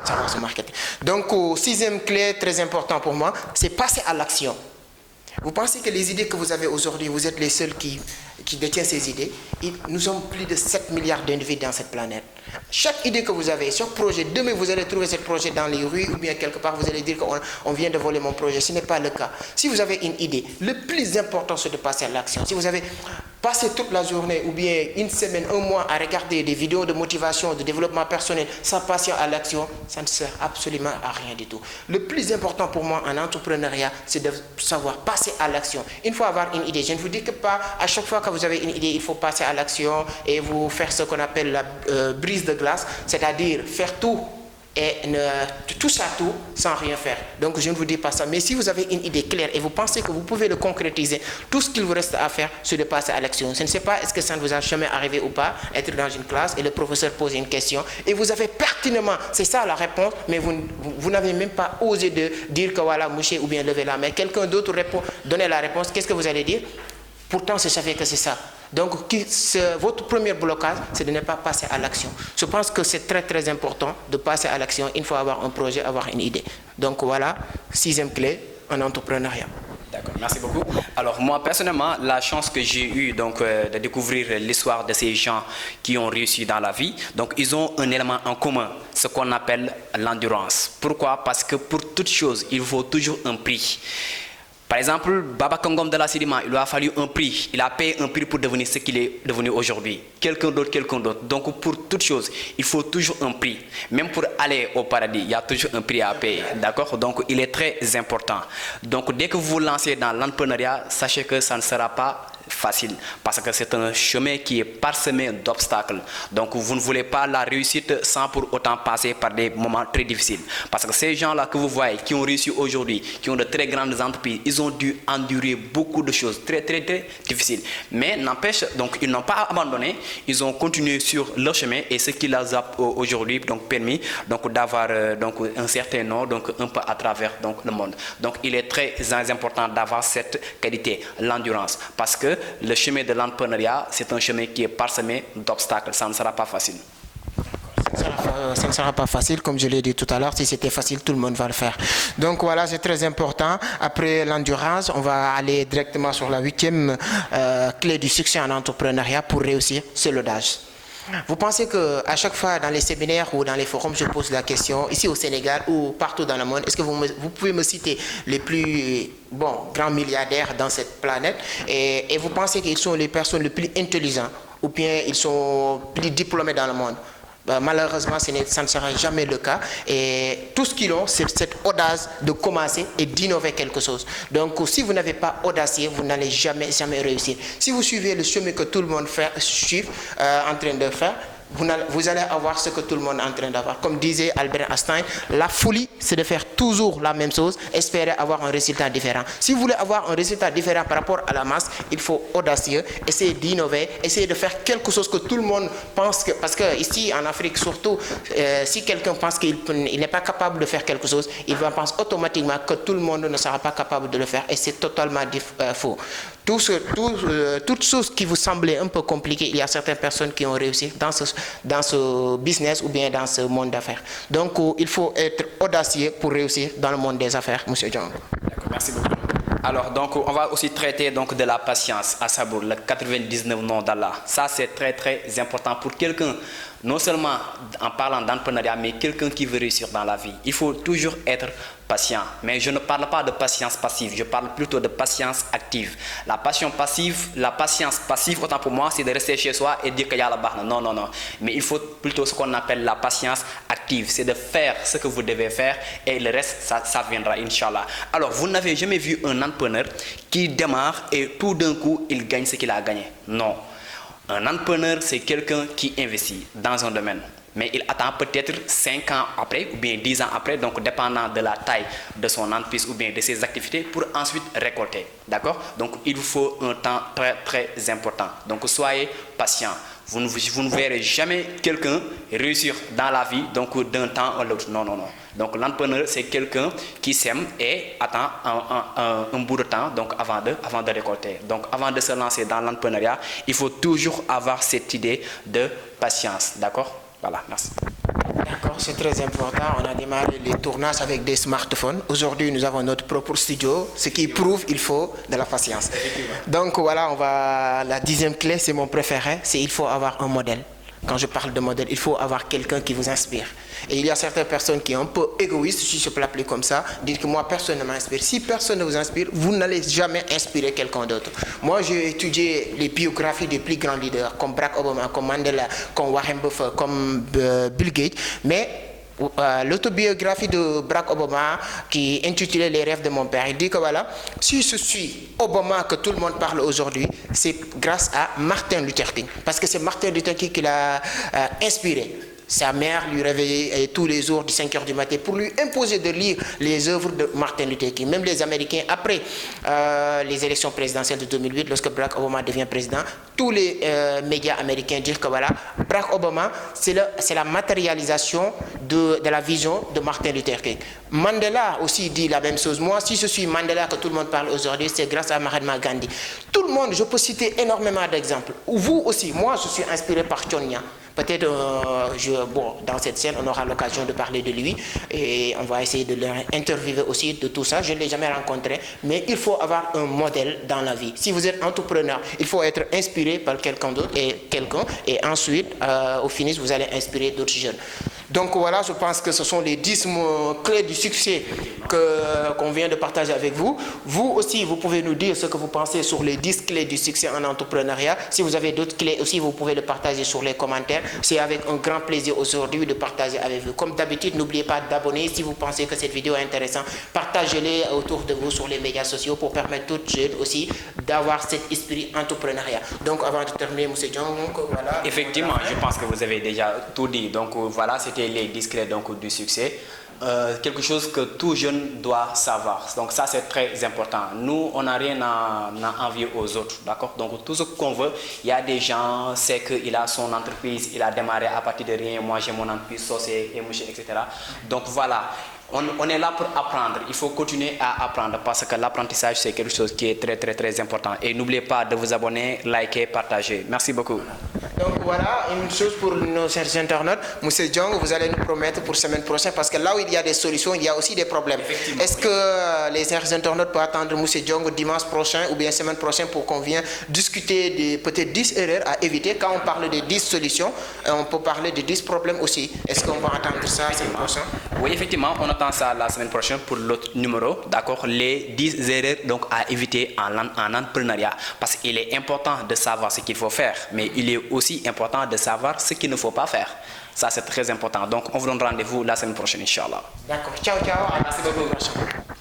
savoir se marketer. Donc, sixième clé, très important pour moi, c'est passer à l'action. Vous pensez que les idées que vous avez aujourd'hui, vous êtes les seuls qui détiennent ces idées. Nous sommes plus de 7 milliards d'individus dans cette planète. Chaque idée que vous avez, chaque projet, demain vous allez trouver ce projet dans les rues ou bien quelque part, vous allez dire qu'on vient de voler mon projet. Ce n'est pas le cas. Si vous avez une idée, le plus important c'est de passer à l'action. Si vous avez passé toute la journée ou bien une semaine, un mois à regarder des vidéos de motivation, de développement personnel, sans passer à l'action, ça ne sert absolument à rien du tout. Le plus important pour moi en entrepreneuriat, c'est de savoir passer à l'action. Il faut avoir une idée. Je ne vous dis que pas à chaque fois que vous avez une idée, il faut passer à l'action et vous faire ce qu'on appelle la brise de glace, c'est-à-dire faire tout et ne touche à tout sans rien faire. Donc je ne vous dis pas ça. Mais si vous avez une idée claire et vous pensez que vous pouvez le concrétiser, tout ce qu'il vous reste à faire, c'est de passer à l'action. Je ne sais pas est-ce que ça ne vous a jamais arrivé ou pas, être dans une classe et le professeur pose une question et vous avez pertinemment, c'est ça la réponse, mais vous n'avez même pas osé de dire que voilà, moucher ou bien lever la main. Quelqu'un d'autre répond, donnez la réponse, qu'est-ce que vous allez dire? Pourtant, je savais que c'est ça. Donc, votre premier blocage, c'est de ne pas passer à l'action. Je pense que c'est très, très important de passer à l'action. Il faut avoir un projet, avoir une idée. Donc, voilà, sixième clé en entrepreneuriat. D'accord, merci beaucoup. Alors, moi, personnellement, la chance que j'ai eue de découvrir l'histoire de ces gens qui ont réussi dans la vie, donc, ils ont un élément en commun, ce qu'on appelle l'endurance. Pourquoi? Parce que pour toute chose, il faut toujours un prix. Par exemple, Baba Kangom de la Sidima, il lui a fallu un prix. Il a payé un prix pour devenir ce qu'il est devenu aujourd'hui. Quelqu'un d'autre, quelqu'un d'autre. Donc, pour toute chose, il faut toujours un prix. Même pour aller au paradis, il y a toujours un prix à payer. D'accord? Donc, il est très important. Donc, dès que vous vous lancez dans l'entrepreneuriat, sachez que ça ne sera pas facile parce que c'est un chemin qui est parsemé d'obstacles. Donc vous ne voulez pas la réussite sans pour autant passer par des moments très difficiles. Parce que ces gens-là que vous voyez qui ont réussi aujourd'hui, qui ont de très grandes entreprises, ils ont dû endurer beaucoup de choses très très très difficiles. Mais n'empêche, donc ils n'ont pas abandonné, ils ont continué sur leur chemin et ce qui les a aujourd'hui donc permis donc d'avoir donc un certain nom donc un peu à travers donc le monde. Donc il est très important d'avoir cette qualité, l'endurance, parce que le chemin de l'entrepreneuriat, c'est un chemin qui est parsemé d'obstacles. Ça ne sera pas facile. Ça ne sera pas facile, comme je l'ai dit tout à l'heure. Si c'était facile, tout le monde va le faire. Donc voilà, c'est très important. Après l'endurance, on va aller directement sur la huitième clé du succès en entrepreneuriat pour réussir, c'est l'audace. Vous pensez qu'à chaque fois dans les séminaires ou dans les forums, je pose la question, ici au Sénégal ou partout dans le monde, est-ce que vous pouvez me citer les plus grands milliardaires dans cette planète et vous pensez qu'ils sont les personnes les plus intelligentes ou bien ils sont plus diplômés dans le monde? Malheureusement, ça ne sera jamais le cas. Et tout ce qu'ils ont, c'est cette audace de commencer et d'innover quelque chose. Donc, si vous n'avez pas audacieux, vous n'allez jamais réussir. Si vous suivez le chemin que tout le monde suit en train de faire, vous allez avoir ce que tout le monde est en train d'avoir. Comme disait Albert Einstein, la folie, c'est de faire toujours la même chose, espérer avoir un résultat différent. Si vous voulez avoir un résultat différent par rapport à la masse, il faut audacieux, essayer d'innover, essayer de faire quelque chose que tout le monde pense que... Parce que ici, en Afrique surtout, si quelqu'un pense qu'il n'est pas capable de faire quelque chose, il va penser automatiquement que tout le monde ne sera pas capable de le faire et c'est totalement faux. Toute chose qui vous semblait un peu compliquée, il y a certaines personnes qui ont réussi dans ce business ou bien dans ce monde d'affaires. Donc, il faut être audacieux pour réussir dans le monde des affaires, M. John. D'accord, merci beaucoup. Alors, donc, on va aussi traiter donc, de la patience, à savoir le 99 noms d'Allah. Ça, c'est très, très important pour quelqu'un, non seulement en parlant d'entrepreneuriat, mais quelqu'un qui veut réussir dans la vie. Il faut toujours être patient. Mais je ne parle pas de patience passive, je parle plutôt de patience active. La patience passive, autant pour moi, c'est de rester chez soi et dire qu'il y a la barre. Non, non, non. Mais il faut plutôt ce qu'on appelle la patience active. C'est de faire ce que vous devez faire et le reste, ça viendra, Inch'Allah. Alors, vous n'avez jamais vu un entrepreneur qui démarre et tout d'un coup, il gagne ce qu'il a gagné. Non. Un entrepreneur, c'est quelqu'un qui investit dans un domaine. Mais il attend peut-être 5 ans après ou bien 10 ans après, donc dépendant de la taille de son entreprise ou bien de ses activités, pour ensuite récolter. D'accord? Donc il vous faut un temps très très important. Donc soyez patient. Vous ne verrez jamais quelqu'un réussir dans la vie donc d'un temps à l'autre. Non, non, non. Donc l'entrepreneur, c'est quelqu'un qui sème et attend un bout de temps donc avant de récolter. Donc avant de se lancer dans l'entrepreneuriat, il faut toujours avoir cette idée de patience. D'accord? Voilà, merci. D'accord, c'est très important. On a démarré les tournages avec des smartphones. Aujourd'hui, nous avons notre propre studio, ce qui prouve qu'il faut de la patience. Donc voilà, la 10e clé, c'est mon préféré, c'est il faut avoir un modèle. Quand je parle de modèle, il faut avoir quelqu'un qui vous inspire. Et il y a certaines personnes qui sont un peu égoïstes, si je peux l'appeler comme ça, dire que moi, personne ne m'inspire. Si personne ne vous inspire, vous n'allez jamais inspirer quelqu'un d'autre. Moi, j'ai étudié les biographies des plus grands leaders, comme Barack Obama, comme Mandela, comme Warren Buffett, comme Bill Gates, mais l'autobiographie de Barack Obama qui est intitulée Les rêves de mon père, il dit que voilà, si je suis Obama que tout le monde parle aujourd'hui, c'est grâce à Martin Luther King, parce que c'est Martin Luther King qui l'a inspiré. Sa mère lui réveillait tous les jours du 5 heures du matin pour lui imposer de lire les œuvres de Martin Luther King. Même les Américains, après les élections présidentielles de 2008, lorsque Barack Obama devient président, tous les médias américains disent que voilà, Barack Obama, c'est la matérialisation de la vision de Martin Luther King. Mandela aussi dit la même chose. Moi, si je suis Mandela que tout le monde parle aujourd'hui, c'est grâce à Mahatma Gandhi. Tout le monde, je peux citer énormément d'exemples. Vous aussi, moi, je suis inspiré par Tchonia. Peut-être, dans cette scène, on aura l'occasion de parler de lui et on va essayer de l'interviewer aussi de tout ça. Je ne l'ai jamais rencontré, mais il faut avoir un modèle dans la vie. Si vous êtes entrepreneur, il faut être inspiré par quelqu'un d'autre et ensuite, au finish, vous allez inspirer d'autres jeunes. Donc voilà, je pense que ce sont les 10 clés du succès qu'on vient de partager avec vous. Vous aussi, vous pouvez nous dire ce que vous pensez sur les 10 clés du succès en entrepreneuriat. Si vous avez d'autres clés aussi, vous pouvez le partager sur les commentaires. C'est avec un grand plaisir aujourd'hui de partager avec vous. Comme d'habitude, n'oubliez pas d'abonner. Si vous pensez que cette vidéo est intéressante, partagez-les autour de vous sur les médias sociaux pour permettre à toutes jeunes aussi d'avoir cet esprit entrepreneuriat. Donc avant de terminer, M. John, voilà. Effectivement, je pense que vous avez déjà tout dit. Donc voilà, c'était les 10 clés du succès. Quelque chose que tout jeune doit savoir. Donc ça, c'est très important. Nous, on n'a rien à envier aux autres, d'accord? Donc tout ce qu'on veut, il y a des gens, c'est qu'il a son entreprise, il a démarré à partir de rien, moi j'ai mon entreprise, sauce et mouché, etc. Donc voilà. On est là pour apprendre. Il faut continuer à apprendre parce que l'apprentissage, c'est quelque chose qui est très, très, très important. Et n'oubliez pas de vous abonner, liker, partager. Merci beaucoup. Donc voilà, une chose pour nos chers internautes. Monsieur Jong, vous allez nous promettre pour la semaine prochaine, parce que là où il y a des solutions, il y a aussi des problèmes. Est-ce que les chers internautes peuvent attendre Monsieur Jong dimanche prochain ou bien semaine prochaine pour qu'on vienne discuter de peut-être 10 erreurs à éviter? Quand on parle de 10 solutions, on peut parler de 10 problèmes aussi. Est-ce qu'on va attendre ça la semaine prochaine? Oui, effectivement, on attend ça la semaine prochaine pour l'autre numéro, d'accord? Les 10 erreurs donc, à éviter en entrepreneuriat. Parce qu'il est important de savoir ce qu'il faut faire, mais il est aussi important de savoir ce qu'il ne faut pas faire. Ça, c'est très important. Donc, on vous donne rendez-vous la semaine prochaine, Inch'Allah. D'accord. Ciao, ciao. Merci beaucoup.